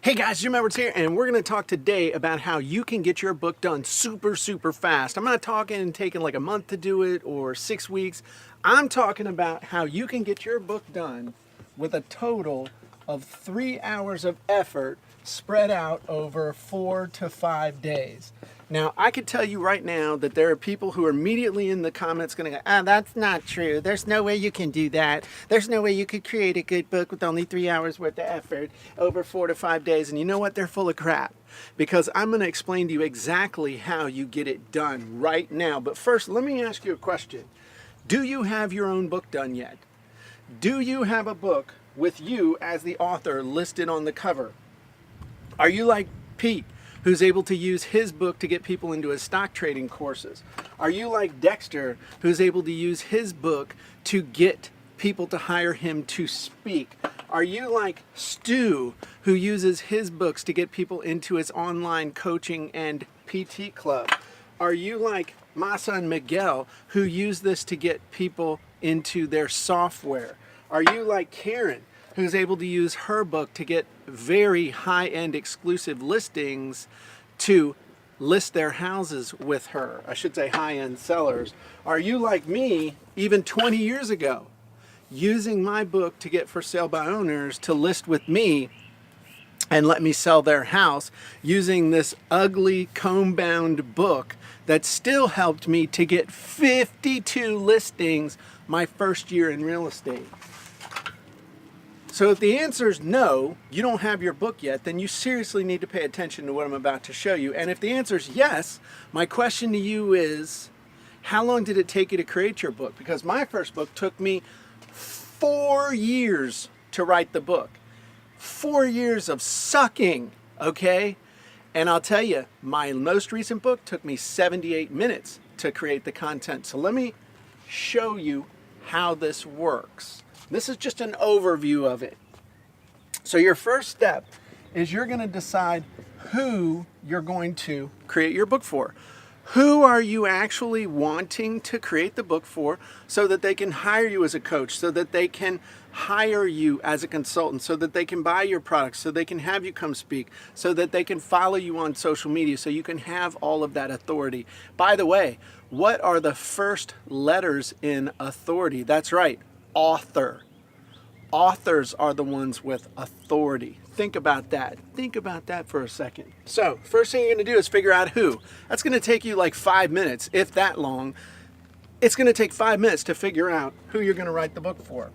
Hey guys, Jim Edwards here, and we're going to talk today about how you can get your book done super fast. I'm not talking taking like a month to do it or 6 weeks. I'm talking about how you can get your book done with a total of 3 hours of effort spread out over 4 to 5 days. Now, I could tell you right now that there are people who are immediately in the comments going to go, that's not true. There's no way you can do that. There's no way you could create a good book with only 3 hours worth of effort over 4 to 5 days. And you know what? They're full of crap, because I'm going to explain to you exactly how you get it done right now. But first, let me ask you a question. Do you have your own book done yet? Do you have a book with you as the author listed on the cover? Are you like Pete, who's able to use his book to get people into his stock trading courses? Are you like Dexter, who's able to use his book to get people to hire him to speak? Are you like Stu, who uses his books to get people into his online coaching and PT club? Are you like Masa and Miguel, who use this to get people into their software? Are you like Karen, who's able to use her book to get very high-end exclusive listings to list their houses with her? I should say high-end sellers. Are you like me, even 20 years ago, using my book to get for sale by owners to list with me and let me sell their house, using this ugly comb-bound book that still helped me to get 52 listings my first year in real estate? So if the answer is no, you don't have your book yet, then you seriously need to pay attention to what I'm about to show you. And if the answer is yes, my question to you is, how long did it take you to create your book? Because my first book took me 4 years to write the book. 4 years of sucking, okay? And I'll tell you, my most recent book took me 78 minutes to create the content. So let me show you how this works. This is just an overview of it. So your first step is you're going to decide who you're going to create your book for. Who are you actually wanting to create the book for, so that they can hire you as a coach, so that they can hire you as a consultant, so that they can buy your products, so they can have you come speak, so that they can follow you on social media, so you can have all of that authority. By the way, what are the first letters in authority? That's right. Author. Authors are the ones with authority. Think about that. Think about that for a second. So, first thing you're going to do is figure out who. That's going to take you like 5 minutes, if that long. It's going to take 5 minutes to figure out who you're going to write the book for.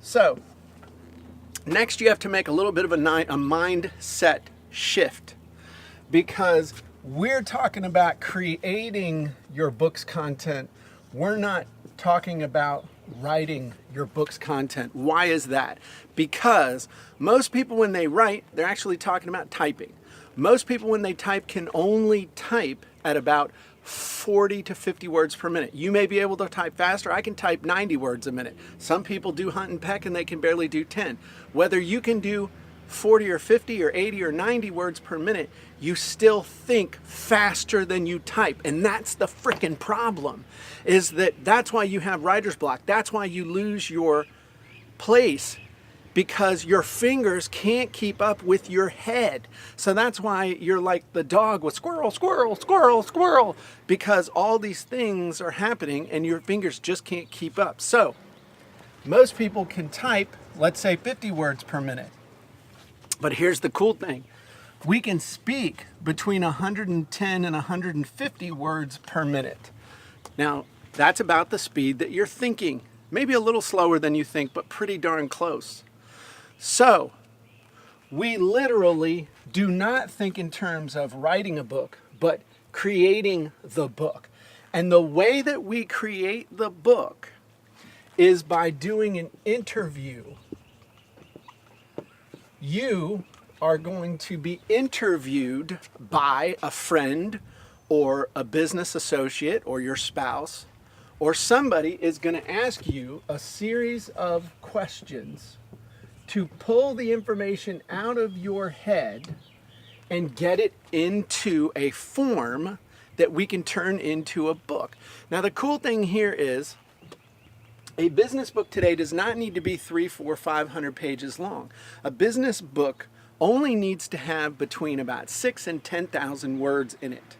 So, next you have to make a little bit of a mindset shift, because we're talking about creating your book's content. We're not talking about writing your book's content. Why is that? Because most people, when they write, they're actually talking about typing. Most people, when they type, can only type at about 40 to 50 words per minute. You may be able to type faster. I can type 90 words a minute. Some people do hunt and peck and they can barely do 10. Whether you can do 40 or 50 or 80 or 90 words per minute, you still think faster than you type. And that's the frickin' problem, is that's why you have writer's block. That's why you lose your place, because your fingers can't keep up with your head. So that's why you're like the dog with squirrel, squirrel, squirrel, squirrel, because all these things are happening and your fingers just can't keep up. So most people can type, let's say 50 words per minute. But here's the cool thing. We can speak between 110 and 150 words per minute. Now, that's about the speed that you're thinking. Maybe a little slower than you think, but pretty darn close. So, we literally do not think in terms of writing a book, but creating the book. And the way that we create the book is by doing an interview. You are going to be interviewed by a friend or a business associate or your spouse, or somebody is going to ask you a series of questions to pull the information out of your head and get it into a form that we can turn into a book. Now, the cool thing here is A business book today does not need to be 300, 400, 500 pages long. A business book only needs to have between about 6,000 and 10,000 words in it,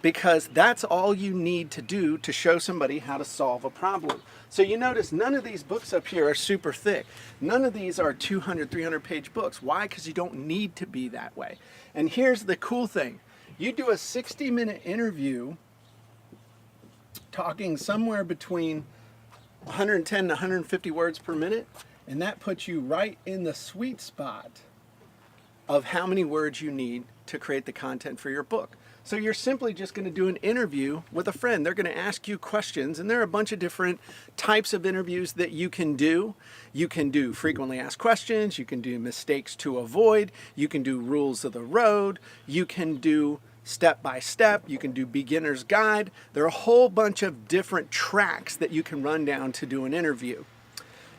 because that's all you need to do to show somebody how to solve a problem. So you notice none of these books up here are super thick. None of these are 200, 300 page books. Why? Because you don't need to be that way. And here's the cool thing. You do a 60-minute interview talking somewhere between 110 to 150 words per minute, and that puts you right in the sweet spot of how many words you need to create the content for your book. So you're simply just going to do an interview with a friend. They're going to ask you questions, and there are a bunch of different types of interviews that you can do. You can do frequently asked questions, you can do mistakes to avoid, you can do rules of the road, you can do step by step, you can do beginner's guide. There are a whole bunch of different tracks that you can run down to do an interview.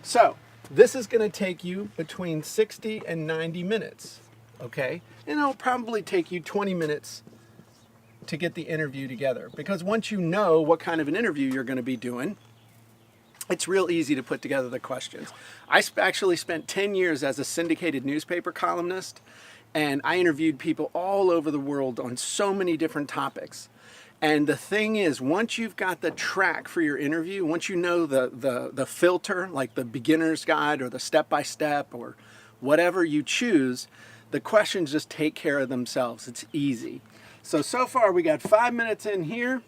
So this is going to take you between 60 and 90 minutes, okay? And it'll probably take you 20 minutes to get the interview together, because once you know what kind of an interview you're going to be doing, it's real easy to put together the questions. I actually spent 10 years as a syndicated newspaper columnist, and I interviewed people all over the world on so many different topics. And the thing is, once you've got the track for your interview, once you know the filter, like the beginner's guide or the step-by-step or whatever you choose, the questions just take care of themselves. It's easy. So far we got 5 minutes in here.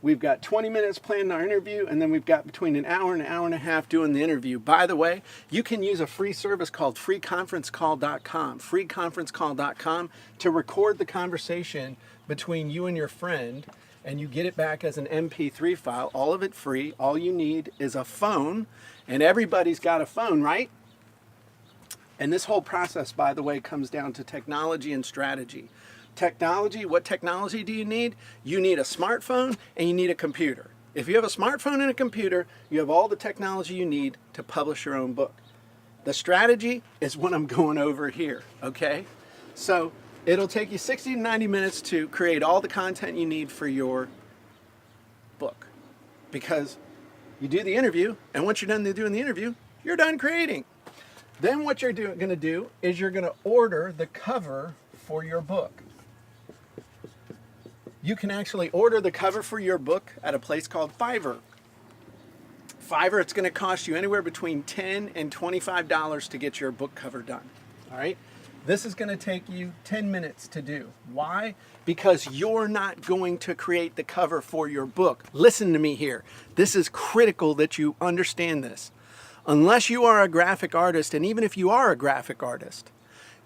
We've got 20 minutes planning our interview, and then we've got between an hour and a half doing the interview. By the way, you can use a free service called freeconferencecall.com, freeconferencecall.com, to record the conversation between you and your friend, and you get it back as an MP3 file, all of it free. All you need is a phone, and everybody's got a phone, right? And this whole process, by the way, comes down to technology and strategy. Technology, what technology do you need? You need a smartphone and you need a computer. If you have a smartphone and a computer, you have all the technology you need to publish your own book. The strategy is what I'm going over here, okay? So it'll take you 60 to 90 minutes to create all the content you need for your book, because you do the interview, and once you're done doing the interview, you're done creating. Then what you're going to do is you're going to order the cover for your book. You can actually order the cover for your book at a place called Fiverr. Fiverr, it's going to cost you anywhere between $10 and $25 to get your book cover done. All right? This is going to take you 10 minutes to do. Why? Because you're not going to create the cover for your book. Listen to me here. This is critical that you understand this. Unless you are a graphic artist, and even if you are a graphic artist,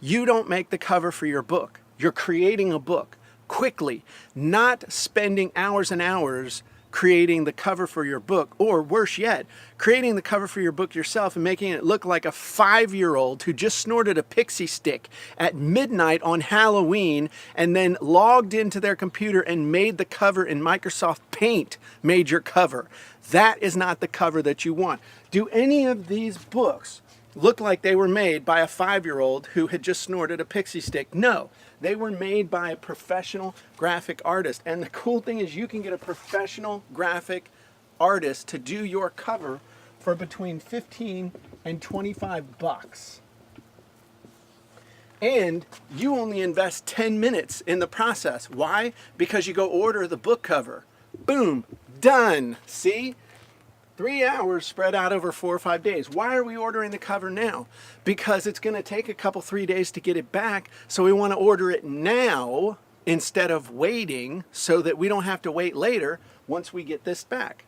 you don't make the cover for your book. You're creating a book quickly, not spending hours and hours creating the cover for your book, or worse yet, creating the cover for your book yourself and making it look like a 5-year-old who just snorted a pixie stick at midnight on Halloween and then logged into their computer and made the cover in Microsoft Paint, made your cover. That is not the cover that you want. Do any of these books look like they were made by a 5-year-old who had just snorted a pixie stick? No. They were made by a professional graphic artist. And the cool thing is you can get a professional graphic artist to do your cover for between 15 and 25 bucks. And you only invest 10 minutes in the process. Why? Because you go order the book cover. Boom, done. See? 3 hours spread out over 4 or 5 days. Why are we ordering the cover now? Because it's going to take a couple, 3 days to get it back. So we want to order it now instead of waiting, so that we don't have to wait later once we get this back.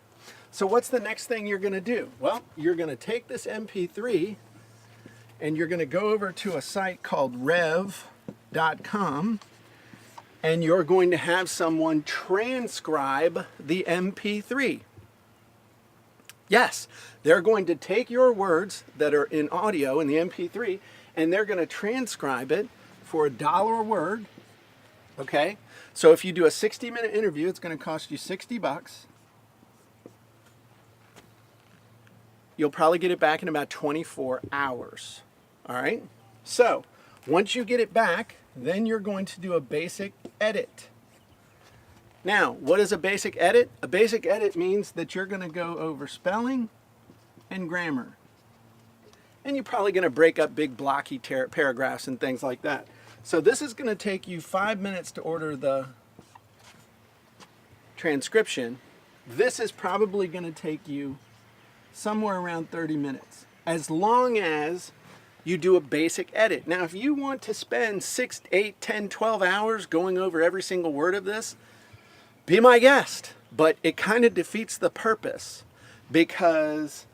So what's the next thing you're going to do? Well, you're going to take this MP3 and you're going to go over to a site called rev.com, and you're going to have someone transcribe the MP3. Yes, they're going to take your words that are in audio in the MP3, and they're going to transcribe it for $1 a word. Okay? So if you do a 60-minute interview, it's going to cost you 60 bucks. You'll probably get it back in about 24 hours. All right? So once you get it back, then you're going to do a basic edit. Now, what is a basic edit? A basic edit means that you're going to go over spelling and grammar. and you're probably going to break up big blocky paragraphs and things like that. So this is going to take you 5 minutes to order the transcription. This is probably going to take you somewhere around 30 minutes, as long as you do a basic edit. Now, if you want to spend 6, 8, 10, 12 hours going over every single word of this, be my guest. But it kind of defeats the purpose, because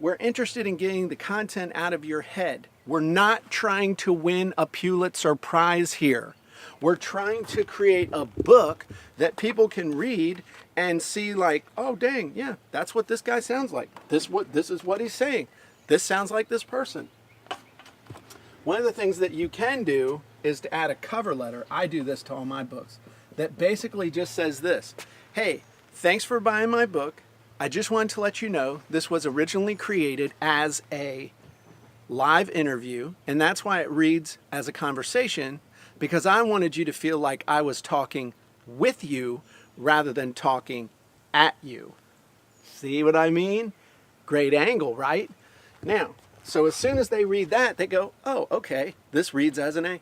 we're interested in getting the content out of your head. We're not trying to win a Pulitzer Prize here. We're trying to create a book that people can read and see like, oh dang, yeah, that's what this guy sounds like. This is what he's saying. This sounds like this person. One of the things that you can do is to add a cover letter. I do this to all my books, that basically just says this: hey, thanks for buying my book. I just wanted to let you know this was originally created as a live interview, and that's why it reads as a conversation, because I wanted you to feel like I was talking with you rather than talking at you. See what I mean? Great angle, right? Now, so as soon as they read that, they go, oh, okay, this reads as an A.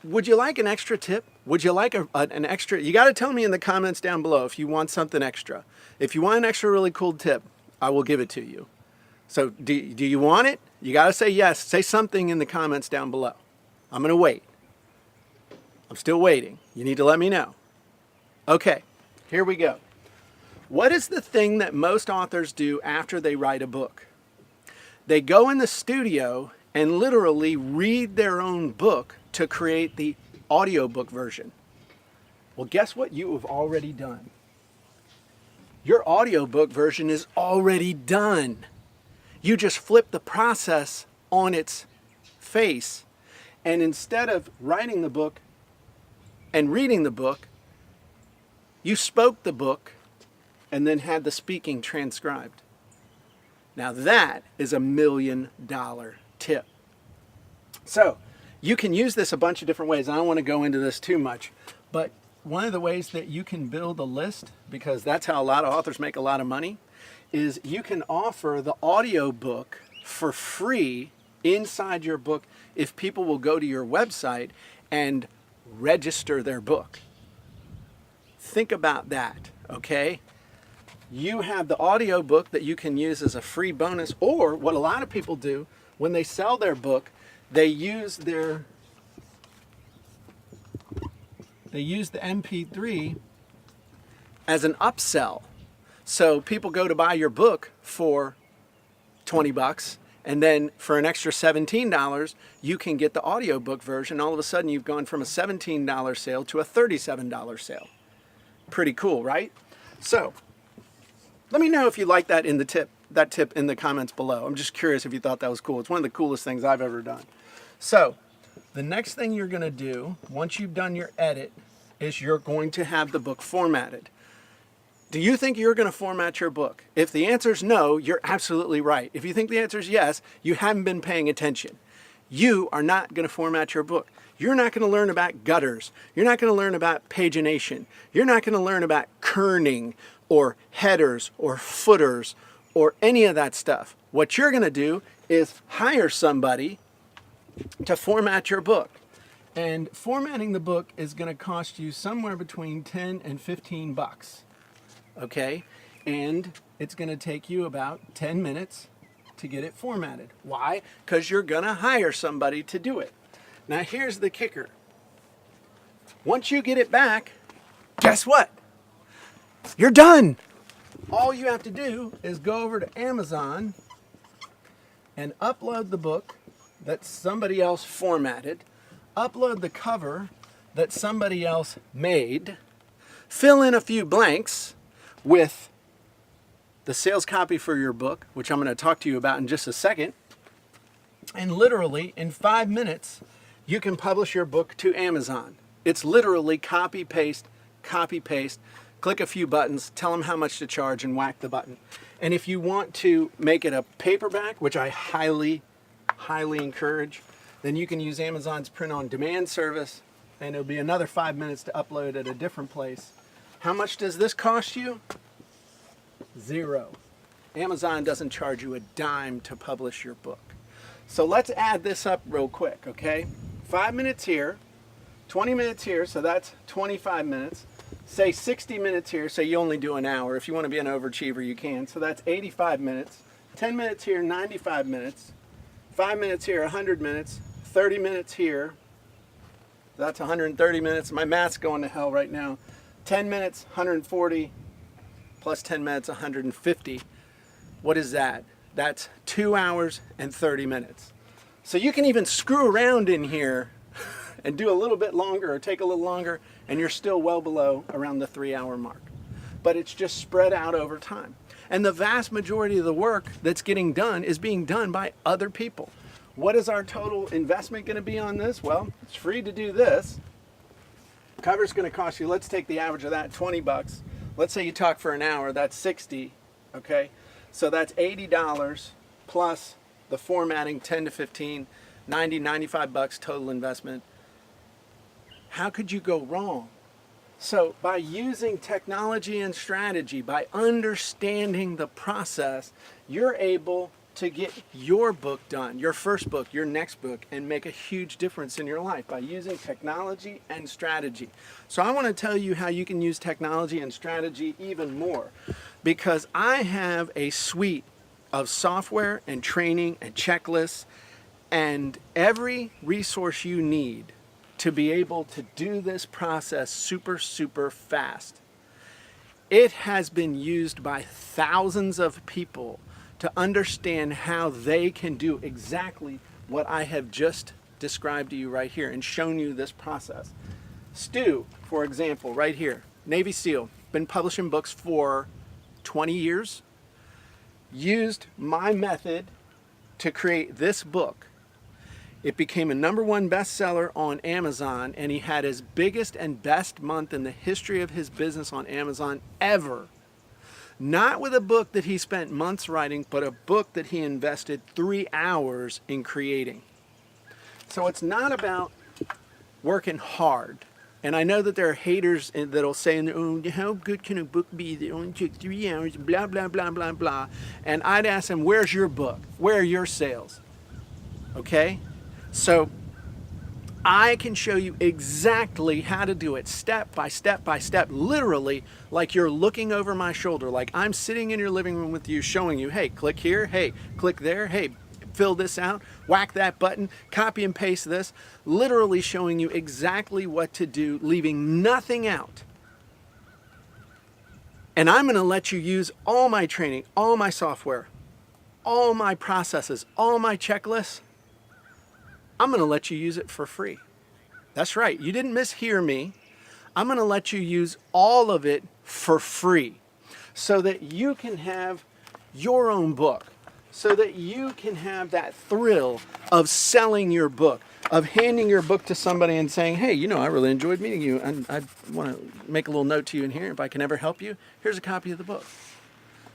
Would you like an extra tip? Would you like an extra? You got to tell me in the comments down below if you want something extra. If you want an extra really cool tip, I will give it to you. So do you want it? You got to say yes. Say something in the comments down below. I'm going to wait. I'm still waiting. You need to let me know. Okay, here we go. What is the thing that most authors do after they write a book? They go in the studio and literally read their own book to create the audiobook version. Well, guess what you have already done? Your audiobook version is already done. You just flip the process on its face, and instead of writing the book and reading the book, you spoke the book and then had the speaking transcribed. Now that is $1 million tip. So you can use this a bunch of different ways. I don't want to go into this too much, but one of the ways that you can build a list, because that's how a lot of authors make a lot of money, is you can offer the audiobook for free inside your book if people will go to your website and register their book. Think about that, okay? You have the audiobook that you can use as a free bonus, or what a lot of people do when they sell their book, they use the MP3 as an upsell. So people go to buy your book for $20, and then for an extra $17, you can get the audiobook version. All of a sudden, you've gone from a $17 sale to a $37 sale. Pretty cool, right? So let me know if you like that in the tip in the comments below. I'm just curious if you thought that was cool. It's one of the coolest things I've ever done. So the next thing you're going to do once you've done your edit is you're going to have the book formatted. Do you think you're going to format your book? If the answer is no, you're absolutely right. If you think the answer is yes, you haven't been paying attention. You are not going to format your book. You're not going to learn about gutters. You're not going to learn about pagination. You're not going to learn about kerning or headers or footers or any of that stuff. What you're going to do is hire somebody to format your book. And formatting the book is going to cost you somewhere between 10 and 15 bucks. Okay? And it's going to take you about 10 minutes to get it formatted. Why? Because you're going to hire somebody to do it. Now here's the kicker. Once you get it back, guess what? You're done. All you have to do is go over to Amazon and upload the book that somebody else formatted, upload the cover that somebody else made, fill in a few blanks with the sales copy for your book, which I'm going to talk to you about in just a second, and literally in 5 minutes, you can publish your book to Amazon. It's literally copy, paste, click a few buttons, tell them how much to charge, and whack the button. And if you want to make it a paperback, which I highly encourage, then you can use Amazon's print-on-demand service, and it'll be another 5 minutes to upload at a different place. How much does this cost you? $0. Amazon doesn't charge you a dime to publish your book. So let's add this up real quick, okay? 5 minutes here, 20 minutes here, so that's 25 minutes. Say 60 minutes here, so you only do an hour. If you want to be an overachiever, you can. So that's 85 minutes. 10 minutes here, 95 minutes. 5 minutes here, 100 minutes. 30 minutes here, that's 130 minutes. My math's going to hell right now. 10 minutes, 140, plus 10 minutes, 150. What is that? That's 2 hours and 30 minutes. So you can even screw around in here and do a little bit longer or take a little longer, and you're still well below around the 3-hour mark. But it's just spread out over time. And the vast majority of the work that's getting done is being done by other people. What is our total investment going to be on this? Well, it's free to do this. Cover's going to cost you, let's take the average of that, 20 bucks. Let's say you talk for an hour, that's 60, okay? So that's $80 plus the formatting, 10 to 15, 90, 95 bucks total investment. How could you go wrong? So by using technology and strategy, by understanding the process, you're able to get your book done, your first book, your next book, and make a huge difference in your life by using technology and strategy. So I want to tell you how you can use technology and strategy even more, because I have a suite of software and training and checklists and every resource you need to be able to do this process super fast. It has been used by thousands of people to understand how they can do exactly what I have just described to you right here and shown you this process. Stu, for example, right here, Navy SEAL, been publishing books for 20 years, used my method to create this book. It became a #1 bestseller on Amazon, and he had his biggest and best month in the history of his business on Amazon ever. Not with a book that he spent months writing, but a book that he invested 3 hours in creating. So it's not about working hard. And I know that there are haters that'll say, oh, how good can a book be that only took 3 hours, blah, blah, blah, blah, blah. And I'd ask them, where's your book? Where are your sales? Okay? So I can show you exactly how to do it step by step by step, literally like you're looking over my shoulder, like I'm sitting in your living room with you showing you, hey, click here, hey, click there, hey, fill this out, whack that button, copy and paste this, literally showing you exactly what to do, leaving nothing out. And I'm going to let you use all my training, all my software, all my processes, all my checklists. I'm going to let you use it for free. That's right. You didn't mishear me. I'm going to let you use all of it for free so that you can have your own book, so that you can have that thrill of selling your book, of handing your book to somebody and saying, hey, you know, I really enjoyed meeting you, and I want to make a little note to you in here. If I can ever help you, here's a copy of the book.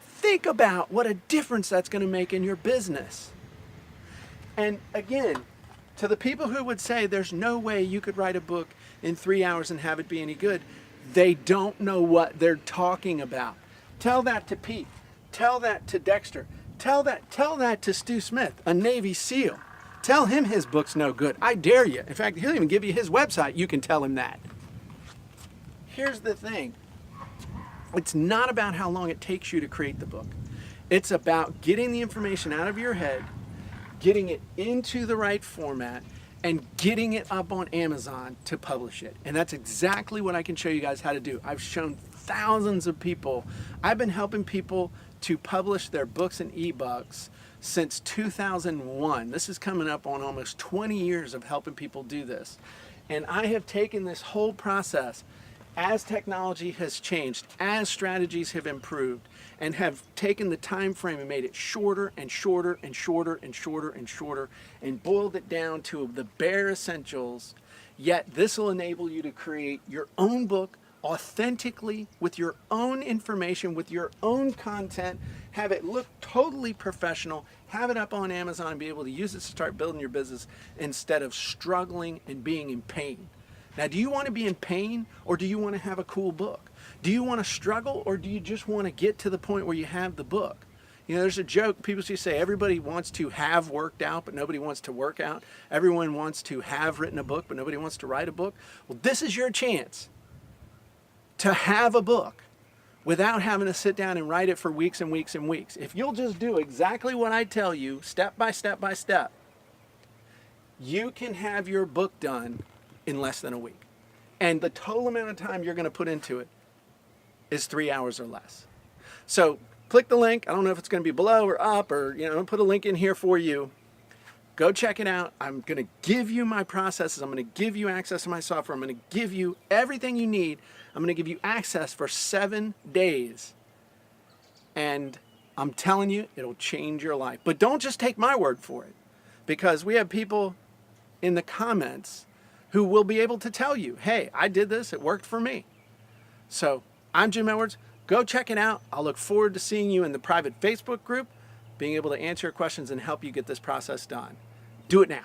Think about what a difference that's going to make in your business. And again, to the people who would say there's no way you could write a book in 3 hours and have it be any good, they don't know what they're talking about. Tell that to Pete. Tell that to Dexter. Tell that to Stu Smith, a Navy SEAL. Tell him his book's no good. I dare you. In fact, he'll even give you his website. You can tell him that. Here's the thing. It's not about how long it takes you to create the book. It's about getting the information out of your head, getting it into the right format, and getting it up on Amazon to publish it. And that's exactly what I can show you guys how to do. I've shown thousands of people. I've been helping people to publish their books and ebooks since 2001. This is coming up on almost 20 years of helping people do this. And I have taken this whole process as technology has changed, as strategies have improved, and have taken the time frame and made it shorter and shorter and shorter and shorter and shorter, and boiled it down to the bare essentials. Yet this will enable you to create your own book authentically with your own information, with your own content, have it look totally professional, have it up on Amazon, and be able to use it to start building your business instead of struggling and being in pain. Now, do you want to be in pain, or do you want to have a cool book? Do you want to struggle, or do you just want to get to the point where you have the book? You know, there's a joke. People used to say everybody wants to have worked out, but nobody wants to work out. Everyone wants to have written a book, but nobody wants to write a book. Well, this is your chance to have a book without having to sit down and write it for weeks and weeks and weeks. If you'll just do exactly what I tell you, step by step by step, you can have your book done in less than a week. And the total amount of time you're going to put into it is 3 hours or less. So click the link. I don't know if it's going to be below or up, or I'll put a link in here for you. Go check it out. I'm going to give you my processes. I'm going to give you access to my software. I'm going to give you everything you need. I'm going to give you access for 7 days. And I'm telling you, it'll change your life. But don't just take my word for it, because we have people in the comments who will be able to tell you, hey, I did this. It worked for me. So I'm Jim Edwards. Go check it out. I'll look forward to seeing you in the private Facebook group, being able to answer your questions and help you get this process done. Do it now.